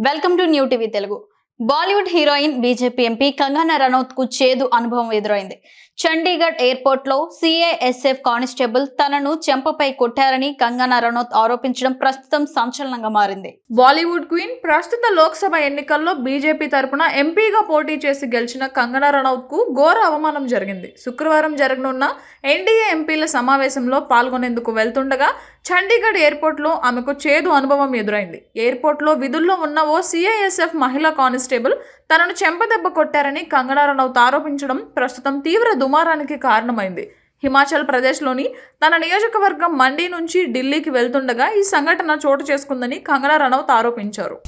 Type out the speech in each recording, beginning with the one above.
Welcome to new TV Telugu. Bollywood heroine BJP MP Kangana Ranaut కు చేదు అనుభవం ఎదురైంది. చండీగఢ్ ఎయిర్పోర్ట్ లో సిఐఎస్ఎఫ్ కానిస్టేబుల్ తనను చెంపపై కొట్టారని కంగనా రనౌత్ ఆరోపించడం ప్రస్తుతం సంచలనంగా మారింది. బాలీవుడ్ క్వీన్ ప్రస్తుత లోక్సభ ఎన్నికల్లో బీజేపీ తరపున ఎంపీగా పోటీ చేసి గెలిచిన కంగనా రనౌత్ కు ఘోర అవమానం జరిగింది. శుక్రవారం జరగనున్న ఎన్డీఏ ఎంపీల సమావేశంలో పాల్గొనేందుకు వెళ్తుండగా చండీగఢ్ ఎయిర్పోర్ట్ లో ఆమెకు చేదు అనుభవం ఎదురైంది. ఎయిర్పోర్ట్ లో విధుల్లో ఉన్న ఓ సిఐఎస్ఎఫ్ మహిళా కానిస్టేబుల్ తనను చెంపదెబ్బ కొట్టారని కంగనా రనౌత్ ఆరోపించడం ప్రస్తుతం తీవ్ర దుమారానికి కారణమైంది. హిమాచల్ ప్రదేశ్లోని తన నియోజకవర్గం మండీ నుంచి ఢిల్లీకి వెళ్తుండగా ఈ సంఘటన చోటు చేసుకుందని కంగనా రనౌత్ ఆరోపించారు.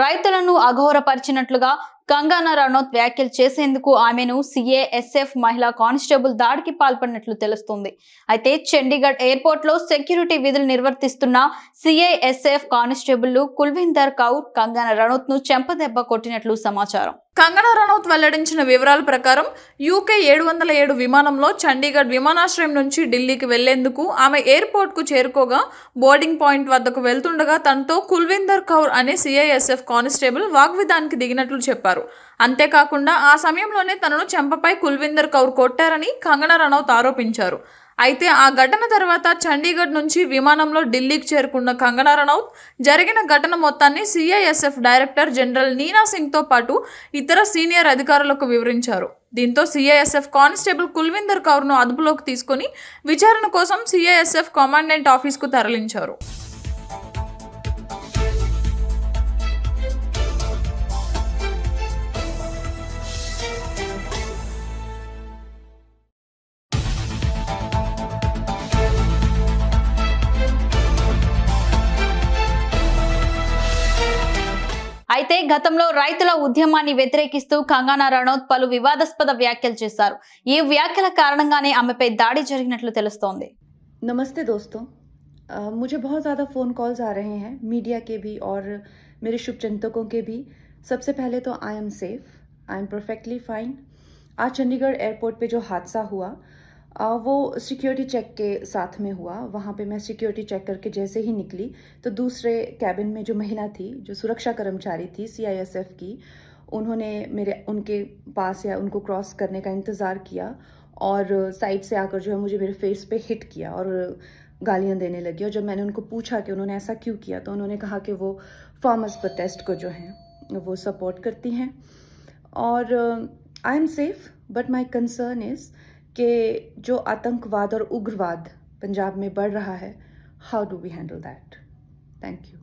రైతులను అఘోరపరిచినట్లుగా కంగనా రనౌత్ వ్యాఖ్యలు చేసేందుకు ఆమెను సిఐఎస్ఎఫ్ మహిళా కానిస్టేబుల్ దాడికి పాల్పడినట్లు తెలుస్తోంది. అయితే చండీగఢ్ ఎయిర్పోర్ట్ లో సెక్యూరిటీ విధులు నిర్వర్తిస్తున్న సిఐఎస్ఎఫ్ కానిస్టేబుల్ కుల్విందర్ కౌర్ కంగనా రనౌత్ ను చెంపదెబ్బ కొట్టినట్లు సమాచారం. కంగనా రనౌత్ వెల్లడించిన వివరాల ప్రకారం యూకే 707 విమానంలో చండీగఢ్ విమానాశ్రయం నుంచి ఢిల్లీకి వెళ్లేందుకు ఆమె ఎయిర్పోర్ట్ కు చేరుకోగా బోర్డింగ్ పాయింట్ వద్దకు వెళ్తుండగా తనతో కుల్విందర్ కౌర్ అనే సిఐఎస్ఎఫ్ కానిస్టేబుల్ వాగ్విదానికి దిగినట్లు చెప్పారు. అంతేకాకుండా ఆ సమయంలోనే తనను చెంపపై కుల్విందర్ కౌర్ కొట్టారని కంగనా రనౌత్ ఆరోపించారు. అయితే ఆ ఘటన తర్వాత చండీగఢ్ నుంచి విమానంలో ఢిల్లీకి చేరుకున్న కంగనా రనౌత్ జరిగిన ఘటన మొత్తాన్ని సిఐఎస్ఎఫ్ డైరెక్టర్ జనరల్ నీనా సింగ్తో పాటు ఇతర సీనియర్ అధికారులకు వివరించారు. దీంతో సిఐఎస్ఎఫ్ కానిస్టేబుల్ కుల్విందర్ కౌర్ను అదుపులోకి తీసుకుని విచారణ కోసం సిఐఎస్ఎఫ్ కమాండెంట్ ఆఫీస్కు తరలించారు. అయితే గతంలో రైతుల ఉద్యమాన్ని వ్యతిరేకిస్తూ కంగనా రనౌత్ పలు వివాదాస్పద వ్యాఖ్యలు చేశారు. ఈ వ్యాఖ్యల కారణంగానే ఆమెపై దాడి జరిగినట్లు తెలుస్తోంది. नमस्ते दोस्तों, मुझे बहुत ज़्यादा फ़ोन कॉल्स आ रहे हैं मीडिया के भी और मेरे शुभचिंतकों के भी. सबसे पहले तो I am safe, I am perfectly fine. आज चंडीगढ़ एयरपोर्ट पे जो हादसा हुआ वो सिक्योरिटी चेक के साथ में हुआ. वहाँ पे मैं सिक्योरिटी चेक करके जैसे ही निकली तो दूसरे कैबिन में जो महिला थी, जो सुरक्षा कर्मचारी थी सीआईएसएफ की, उन्होंने उनके पास या उनको क्रॉस करने का इंतज़ार किया और साइड से आकर जो है मुझे मेरे फेस पे हिट किया और गालियाँ देने लगी. और जब मैंने उनको पूछा कि उन्होंने ऐसा क्यों किया तो उन्होंने कहा कि वो फार्मर्स प्रोटेस्ट को जो है वो सपोर्ट करती हैं. और I am safe but my concern is कि जो आतंकवाद और उग्रवाद पंजाब में बढ़ रहा है, how do we handle that. Thank you.